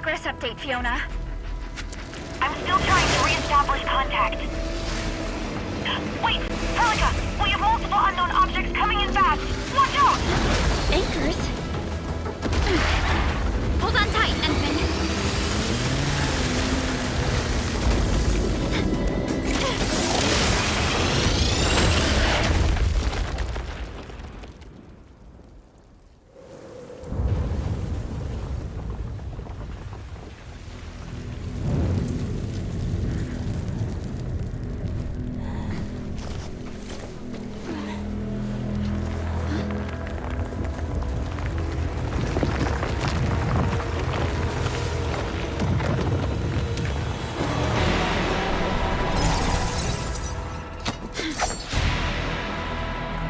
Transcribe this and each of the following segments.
Progress update, Fiona. I'm still trying to re-establish contact. Wait! Helica! We have multiple unknown objects coming in fast! Watch out! Anchors? Hold on tight, Endman.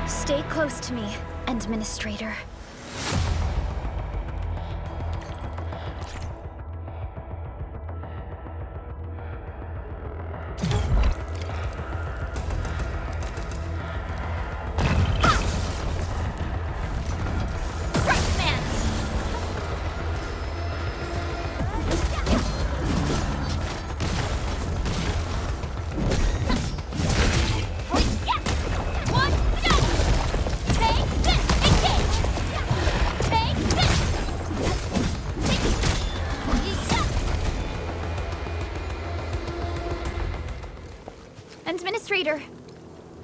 Stay close to me, Administrator. Administrator,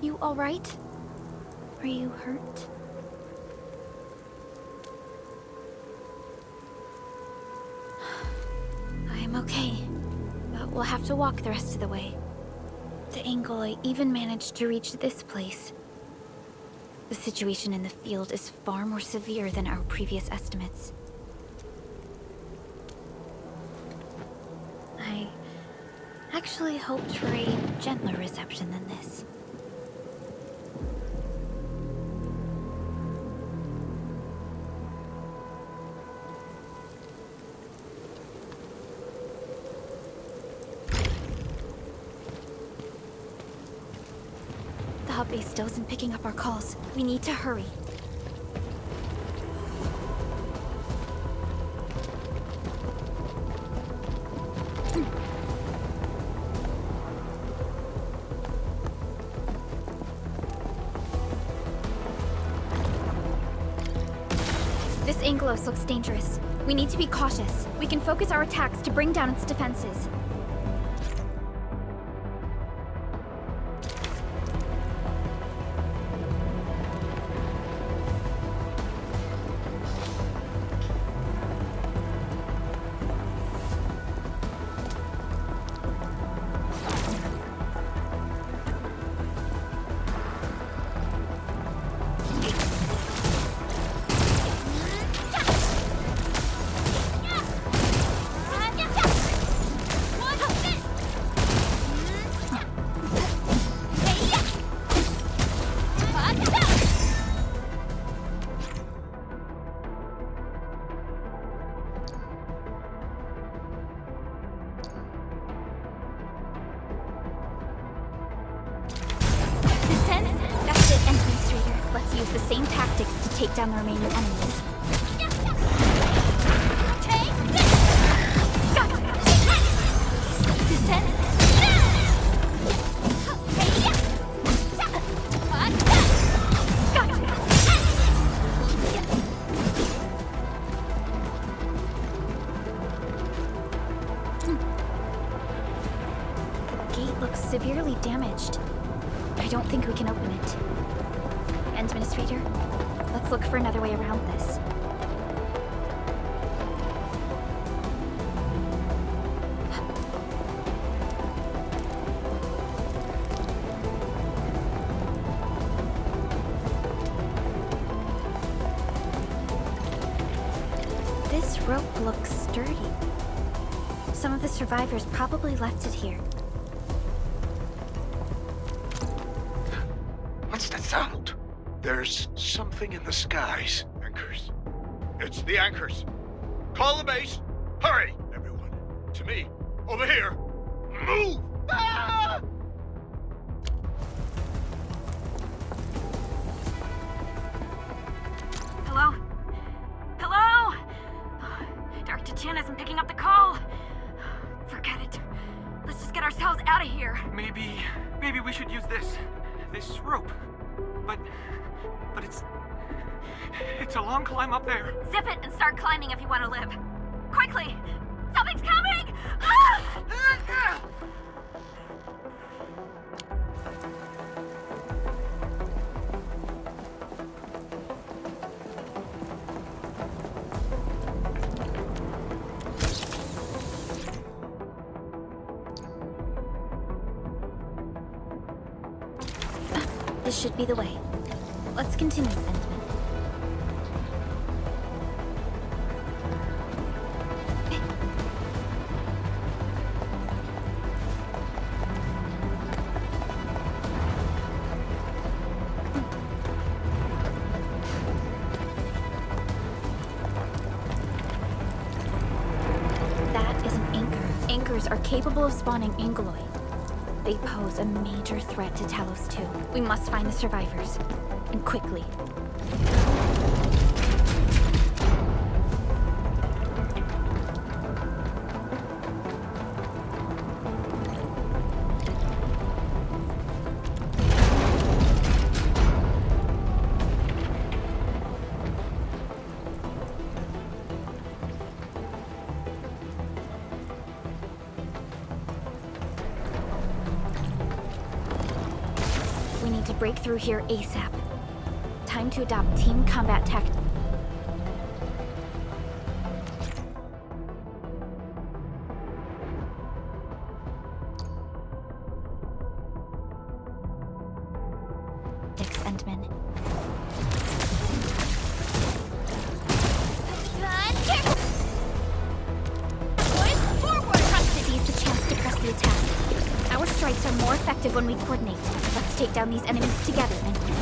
you all right? Are you hurt? I'm okay, but we'll have to walk the rest of the way. The angle I even managed to reach this place. The situation in the field is far more severe than our previous estimates. I actually hoped for a gentler reception than this. The hub base still isn't picking up our calls. We need to hurry. This Anglos looks dangerous. We need to be cautious. We can focus our attacks to bring down its defenses. Let's use the same tactics to take down the remaining enemies. Take this! Descend! The gate looks severely damaged. I don't think we can open it. Administrator, let's look for another way around this. This rope looks sturdy. Some of the survivors probably left it here. What's that sound? There's something in the skies. Anchors. It's the anchors. Call the base. Hurry, everyone. To me. Over here. Move! Ah! Hello? Hello? Dr. Chen isn't picking up the call. maybe we should use this rope. But it's a long climb up there. Zip it and start climbing if you want to live. Quickly! Something's coming! Ah! This should be the way. Let's continue, Endman. That is an anchor. Anchors are capable of spawning angeloi. They pose a major threat to Talos 2. We must find the survivors. And quickly. We need to break through here ASAP. Time to adopt team combat tactics. Endman. Seize the chance to press the attack. Our strikes are more effective when we coordinate. Let's take down these enemies together, Endman.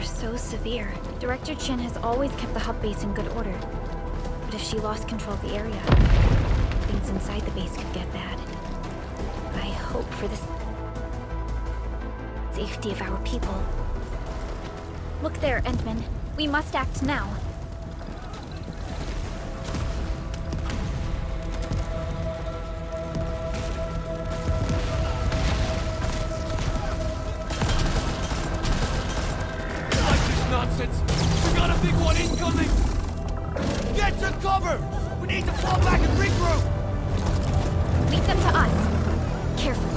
So severe. Director Chin has always kept the hub base in good order. But if she lost control of the area, things inside the base could get bad. I hope for the safety of our people. Look there, Endman. We must act now. Nonsense! We got a big one incoming! Get to cover! We need to fall back and regroup! Leave them to us. Careful.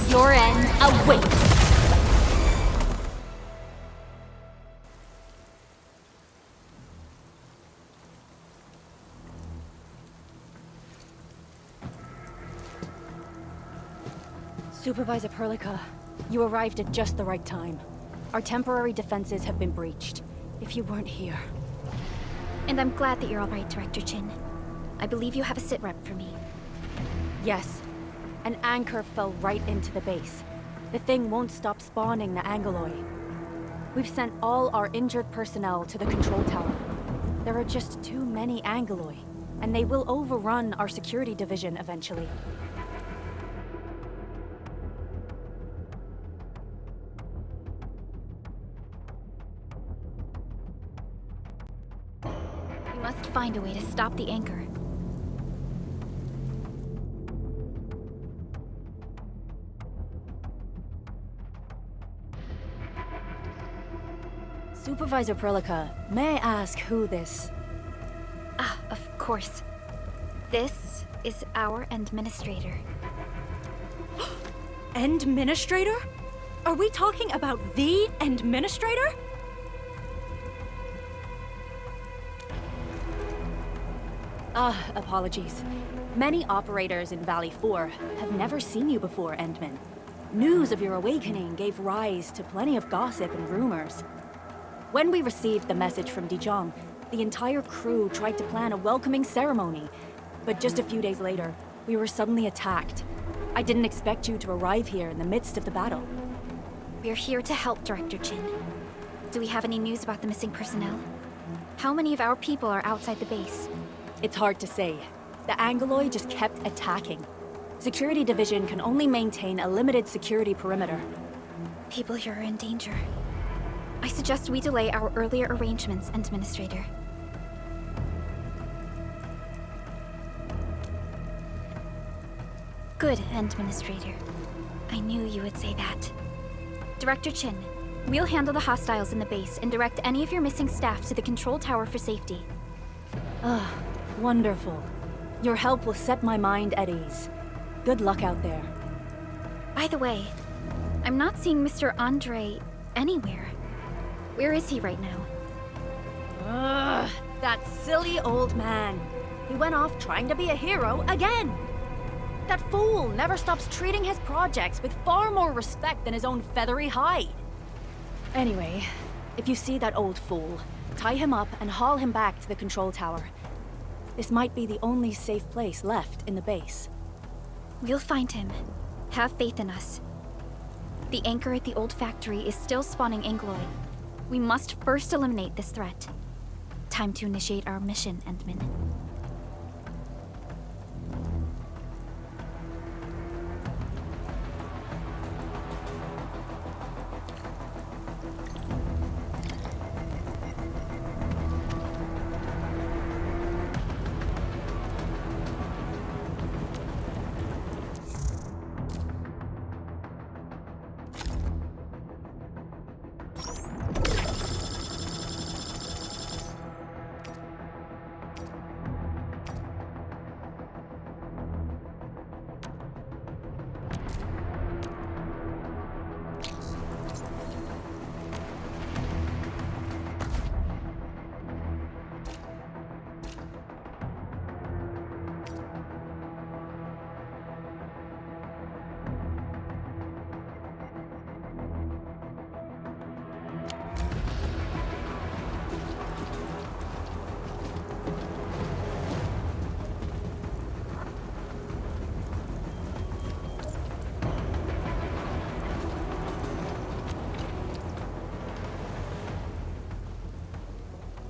Your end awaits. Supervisor Perlica, you arrived at just the right time. Our temporary defenses have been breached. If you weren't here... And I'm glad that you're all right, Director Chin. I believe you have a sit rep for me. Yes. An anchor fell right into the base. The thing won't stop spawning the Angeloi. We've sent all our injured personnel to the control tower. There are just too many Angoloi, and they will overrun our security division eventually. We must find a way to stop the anchor. Supervisor Perlica, may I ask who this... Ah, of course. This is our administrator. Administrator? Are we talking about the Administrator? Apologies. Many operators in Valley 4 have never seen you before, Endman. News of your awakening gave rise to plenty of gossip and rumors. When we received the message from Dijon, the entire crew tried to plan a welcoming ceremony, but just a few days later, we were suddenly attacked. I didn't expect you to arrive here in the midst of the battle. We're here to help, Director Chin. Do we have any news about the missing personnel? How many of our people are outside the base? It's hard to say. The Angoloi just kept attacking. Security Division can only maintain a limited security perimeter. People here are in danger. I suggest we delay our earlier arrangements, Administrator. Good, Administrator. I knew you would say that. Director Chin, we'll handle the hostiles in the base and direct any of your missing staff to the control tower for safety. Wonderful. Your help will set my mind at ease. Good luck out there. By the way, I'm not seeing Mr. Andre anywhere. Where is he right now? That silly old man. He went off trying to be a hero again. That fool never stops treating his projects with far more respect than his own feathery hide. Anyway, if you see that old fool, tie him up and haul him back to the control tower. This might be the only safe place left in the base. We'll find him. Have faith in us. The anchor at the old factory is still spawning Angoloi. We must first eliminate this threat. Time to initiate our mission, Endman.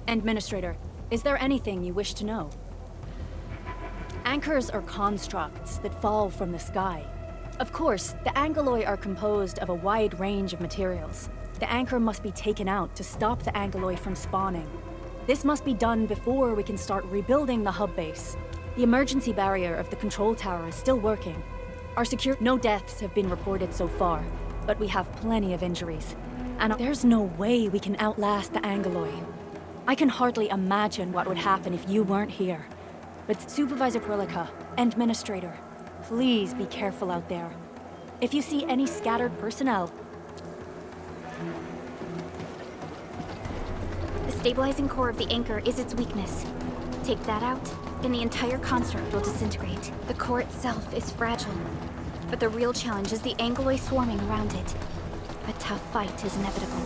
Administrator, is there anything you wish to know? Anchors are constructs that fall from the sky. Of course, the Angoloi are composed of a wide range of materials. The anchor must be taken out to stop the Angoloi from spawning. This must be done before we can start rebuilding the hub base. The emergency barrier of the control tower is still working. No deaths have been reported so far, but we have plenty of injuries. And there's no way we can outlast the Angoloi. I can hardly imagine what would happen if you weren't here. But Supervisor Perlica, Administrator, please be careful out there. If you see any scattered personnel... The stabilizing core of the anchor is its weakness. Take that out, and the entire construct will disintegrate. The core itself is fragile, but the real challenge is the Angoloi swarming around it. A tough fight is inevitable.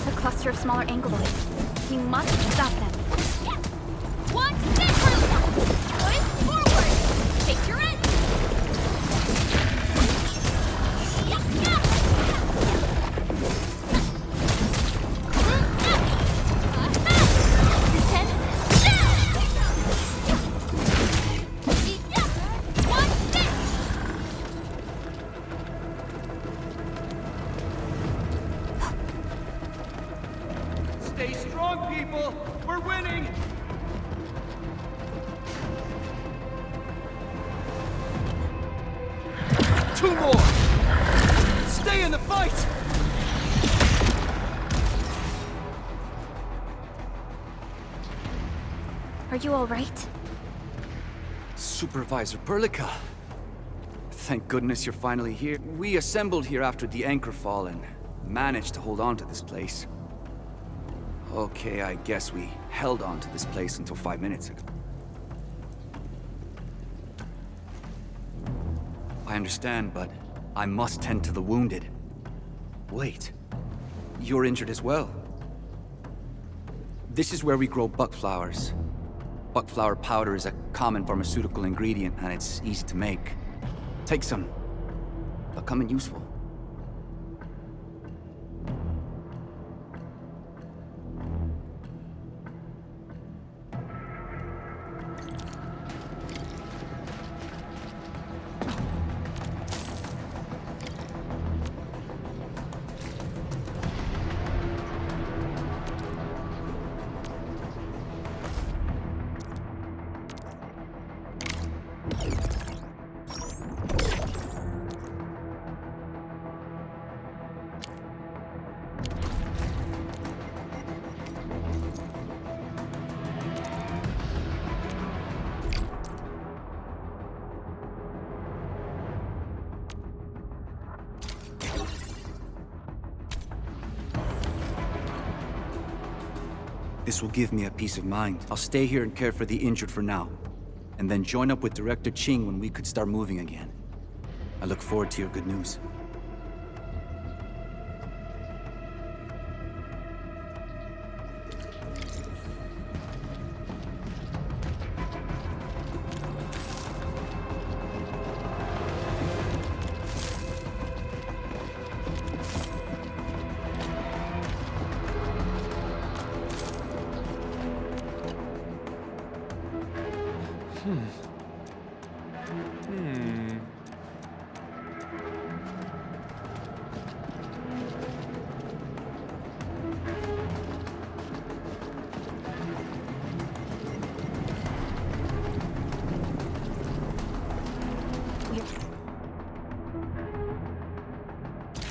A cluster of smaller Angoloi. We must stop them. One, stay Push forward! Take your end! Yeah! on, people! We're winning! Two more! Stay in the fight! Are you all right? Supervisor Perlica. Thank goodness you're finally here. We assembled here after the anchor fall and managed to hold on to this place. Okay, I guess we held on to this place until 5 minutes ago. I understand, but I must tend to the wounded. Wait, you're injured as well. This is where we grow buckflowers. Buckflower powder is a common pharmaceutical ingredient, and it's easy to make. Take some. They'll come in useful. This will give me a peace of mind. I'll stay here and care for the injured for now, and then join up with Director Ching when we could start moving again. I look forward to your good news.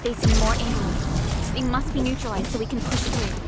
Facing more anger. They must be neutralized so we can push through.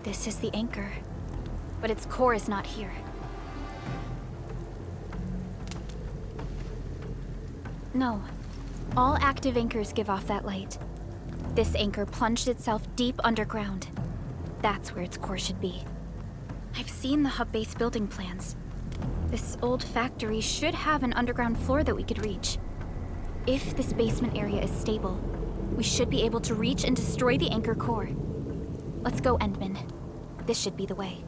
This is the anchor, but its core is not here. No. All active anchors give off that light. This anchor plunged itself deep underground. That's where its core should be. I've seen the hub base building plans. This old factory should have an underground floor that we could reach. If this basement area is stable, we should be able to reach and destroy the anchor core. Let's go, Endman. This should be the way.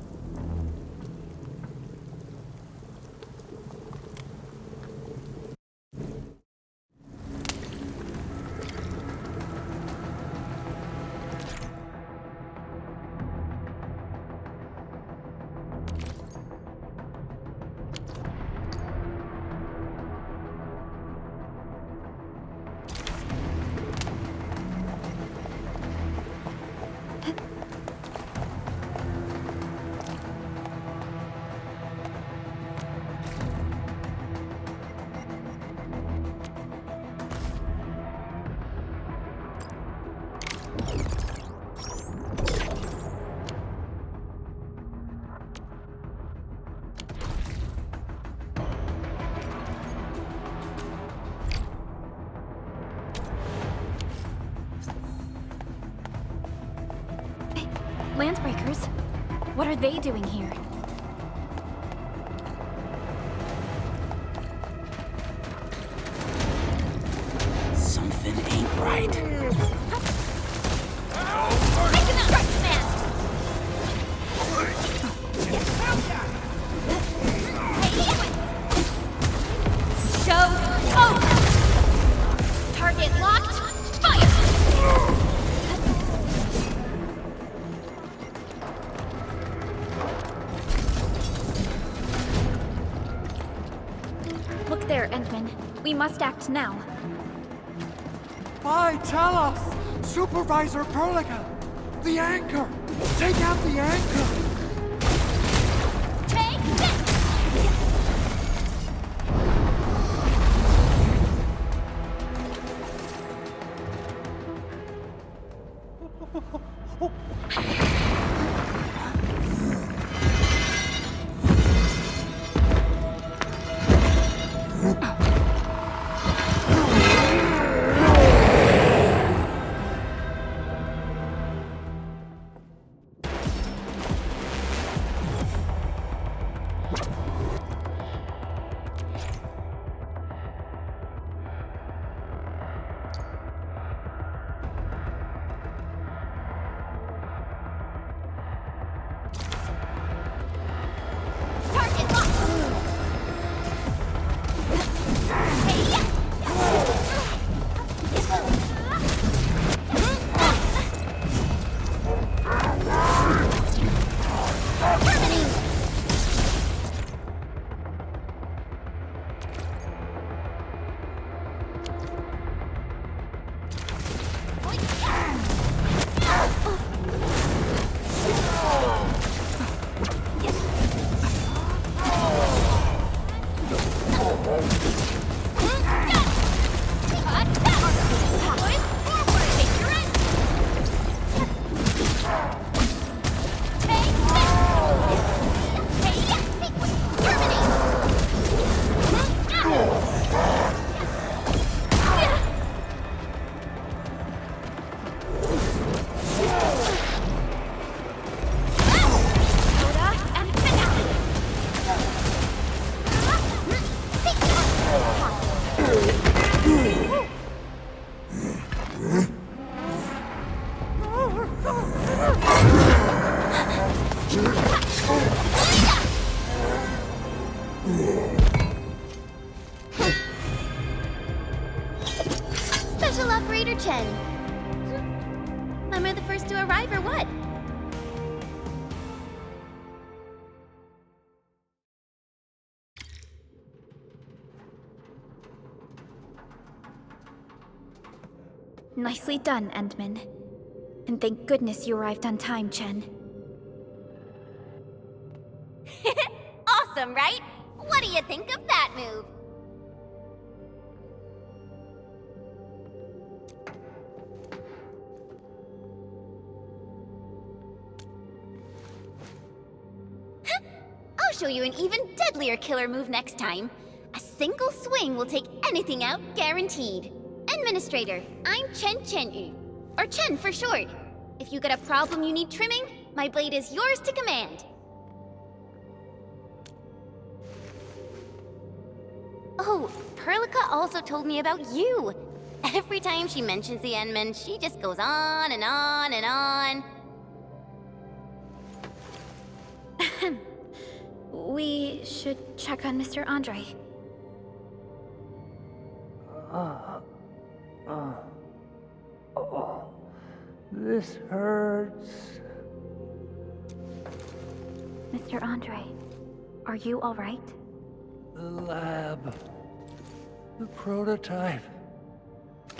Landbreakers? What are they doing here? Something ain't right. Show over! Target locked, fire! Look there, Endman. We must act now. Why, tell us! Supervisor Perlica! The anchor! Take out the anchor! Take this! Target locked! Special Operator Chen. Am I the first to arrive or what? Nicely done, Endman. And thank goodness you arrived on time, Chen. Awesome, right? What do you think of that move? I'll show you an even deadlier killer move next time. A single swing will take anything out, guaranteed. Administrator, I'm Chen Chen-yu, or Chen for short. If you got a problem you need trimming, my blade is yours to command. Oh, Perlica also told me about you. Every time she mentions the Endman, she just goes on and on and on. We should check on Mr. Andre. This hurts. Mr. Andre, are you all right? The lab. The prototype.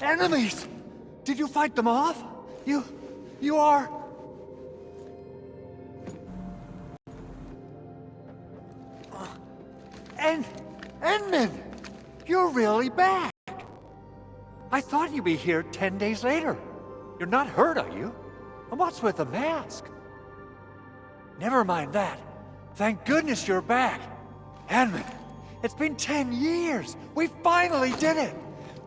Enemies! Did you fight them off? You are... Endman! You're really back! I thought you'd be here 10 days later. You're not hurt, are you? And what's with the mask? Never mind that. Thank goodness you're back. Endman, it's been 10 years. We finally did it.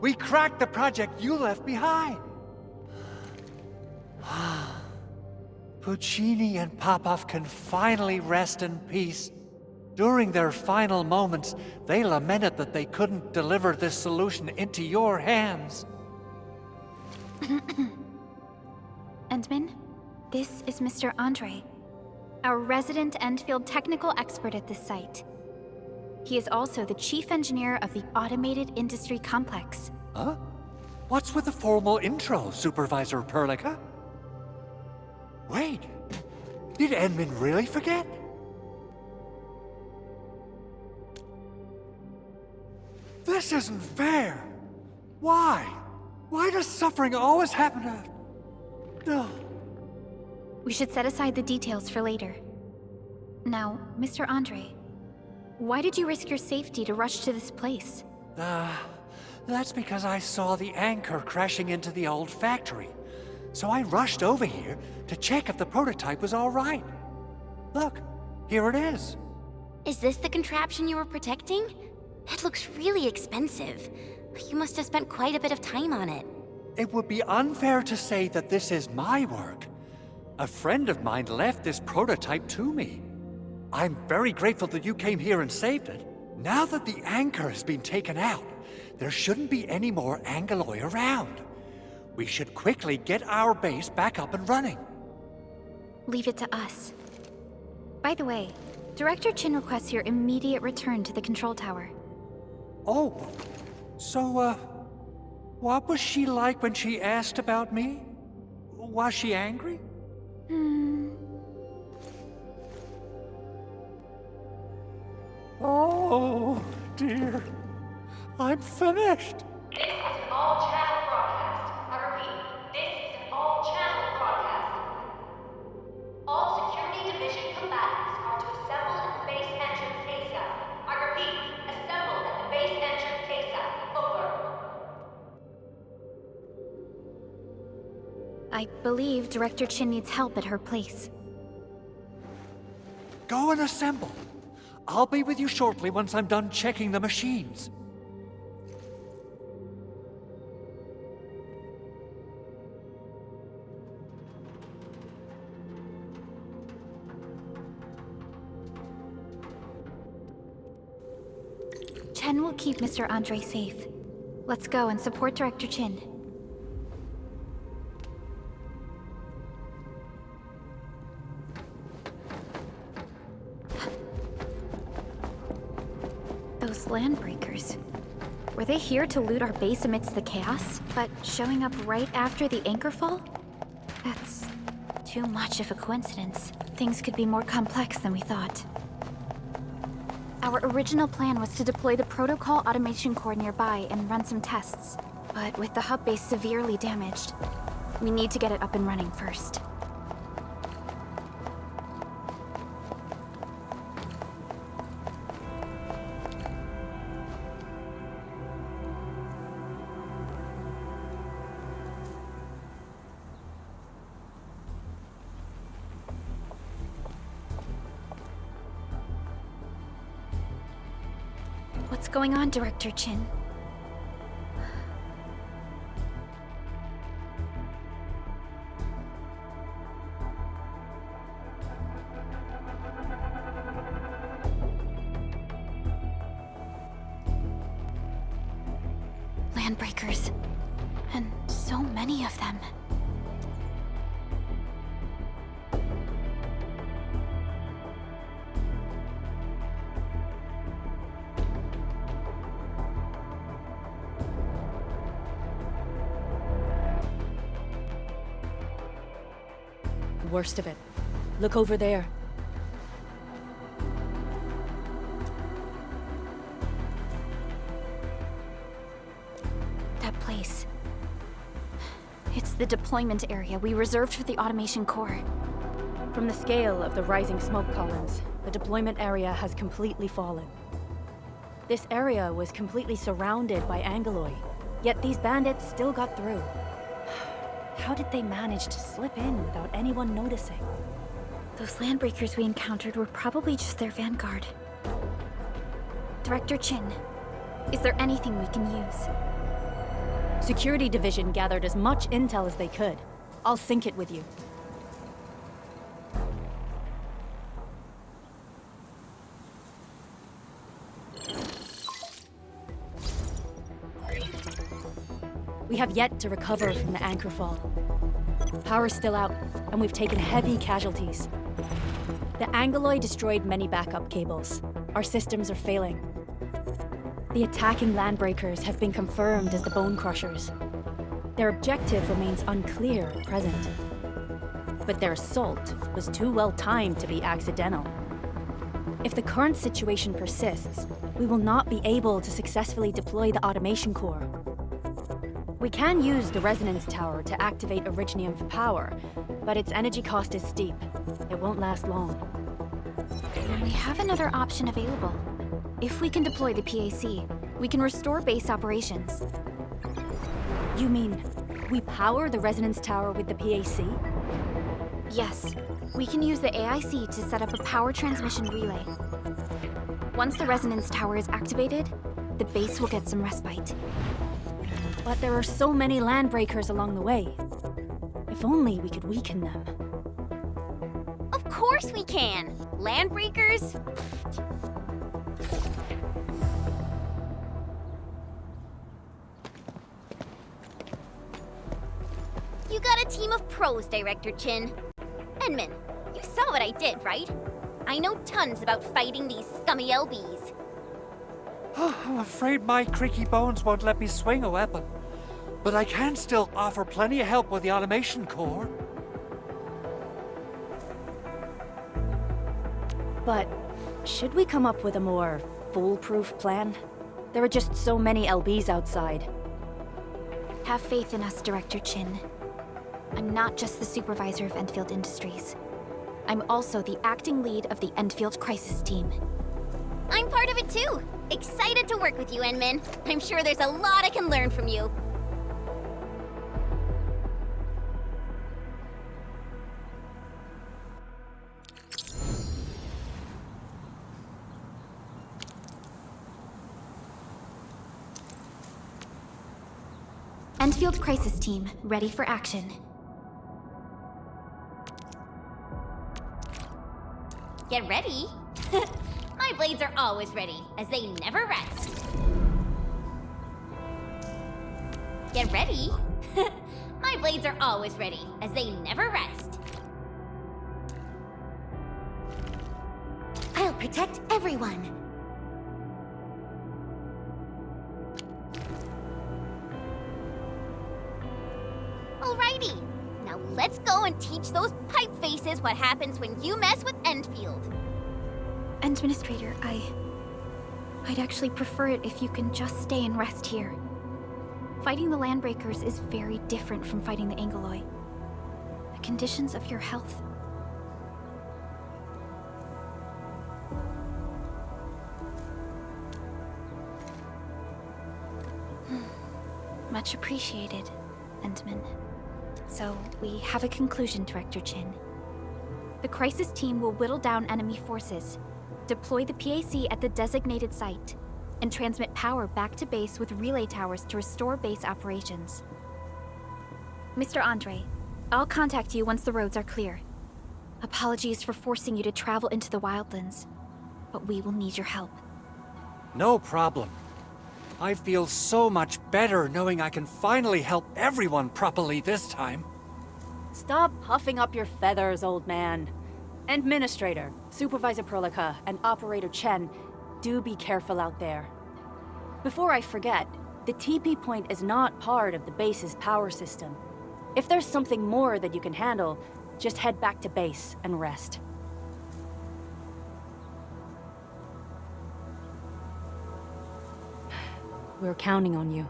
We cracked the project you left behind. Puccini and Popov can finally rest in peace. During their final moments, they lamented that they couldn't deliver this solution into your hands. Endman, this is Mr. Andre, our resident Endfield technical expert at this site. He is also the chief engineer of the Automated Industry Complex. Huh? What's with the formal intro, Supervisor Perlica? Wait, did Endman really forget? This isn't fair. Why? Why does suffering always happen to... Ugh. We should set aside the details for later. Now, Mr. Andre, why did you risk your safety to rush to this place? That's because I saw the anchor crashing into the old factory. So I rushed over here to check if the prototype was all right. Look, here it is. Is this the contraption you were protecting? It looks really expensive. You must have spent quite a bit of time on it. It would be unfair to say that this is my work. A friend of mine left this prototype to me. I'm very grateful that you came here and saved it. Now that the anchor has been taken out, there shouldn't be any more Angeloi around. We should quickly get our base back up and running. Leave it to us. By the way, Director Chin requests your immediate return to the control tower. Oh, so, what was she like when she asked about me? Was she angry? Oh, dear. I'm finished. This is an all-channel broadcast. I repeat, this is an all-channel broadcast. All security division combatants are to assemble at the base entrance ASAP. I repeat, assemble at the base entrance ASAP. Over. I believe Director Chin needs help at her place. Go and assemble. I'll be with you shortly once I'm done checking the machines. Chen will keep Mr. Andre safe. Let's go and support Director Chin. Those landbreakers. Were they here to loot our base amidst the chaos? But showing up right after the anchor fall? That's too much of a coincidence. Things could be more complex than we thought. Our original plan was to deploy the protocol automation core nearby and run some tests. But with the hub base severely damaged, we need to get it up and running first. What's going on, Director Chin? Landbreakers. And so many of them. Worst of it. Look over there. That place. It's the deployment area we reserved for the automation core. From the scale of the rising smoke columns, the deployment area has completely fallen. This area was completely surrounded by Angeloi, yet these bandits still got through. How did they manage to slip in without anyone noticing? Those landbreakers we encountered were probably just their vanguard. Director Chin, is there anything we can use? Security Division gathered as much intel as they could. I'll sync it with you. We have yet to recover from the anchor fall. Power's still out, and we've taken heavy casualties. The Angoloi destroyed many backup cables. Our systems are failing. The attacking landbreakers have been confirmed as the Bone Crushers. Their objective remains unclear at present. But their assault was too well timed to be accidental. If the current situation persists, we will not be able to successfully deploy the automation core. We can use the resonance tower to activate Originium for power, but its energy cost is steep. It won't last long. We have another option available. If we can deploy the PAC, we can restore base operations. You mean, we power the resonance tower with the PAC? Yes, we can use the AIC to set up a power transmission relay. Once the resonance tower is activated, the base will get some respite. But there are so many landbreakers along the way. If only we could weaken them. Of course we can! Landbreakers? You got a team of pros, Director Chin. Enman, you saw what I did, right? I know tons about fighting these scummy LBs. I'm afraid my creaky bones won't let me swing a weapon. But I can still offer plenty of help with the automation core. But should we come up with a more foolproof plan? There are just so many LBs outside. Have faith in us, Director Chin. I'm not just the supervisor of Endfield Industries. I'm also the acting lead of the Endfield Crisis Team. I'm part of it too. Excited to work with you, Enman. I'm sure there's a lot I can learn from you. Endfield Crisis Team, ready for action. Get ready. My blades are always ready, as they never rest. Get ready. My blades are always ready, as they never rest. I'll protect everyone. Alrighty. Now let's go and teach those pipe faces what happens when you mess with Endfield. Administrator, I'd actually prefer it if you can just stay and rest here. Fighting the Landbreakers is very different from fighting the Angoloi. The conditions of your health... Much appreciated, Endman. So, we have a conclusion, Director Chin. The Crisis Team will whittle down enemy forces, deploy the PAC at the designated site, and transmit power back to base with relay towers to restore base operations. Mr. Andre, I'll contact you once the roads are clear. Apologies for forcing you to travel into the wildlands, but we will need your help. No problem. I feel so much better knowing I can finally help everyone properly this time. Stop puffing up your feathers, old man. Administrator, Supervisor Perlica, and Operator Chen, do be careful out there. Before I forget, the TP point is not part of the base's power system. If there's something more that you can handle, just head back to base and rest. We're counting on you.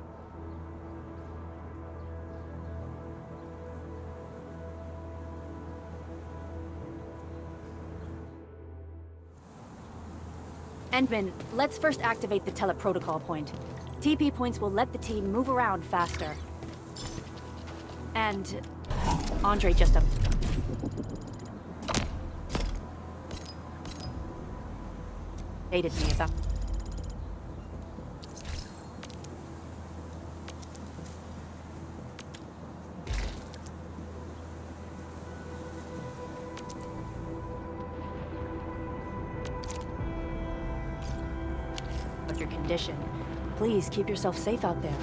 Endman, let's first activate the teleprotocol point. TP points will let the team move around faster. And... Andre just up. Hated me, is that? Your condition. Please keep yourself safe out there.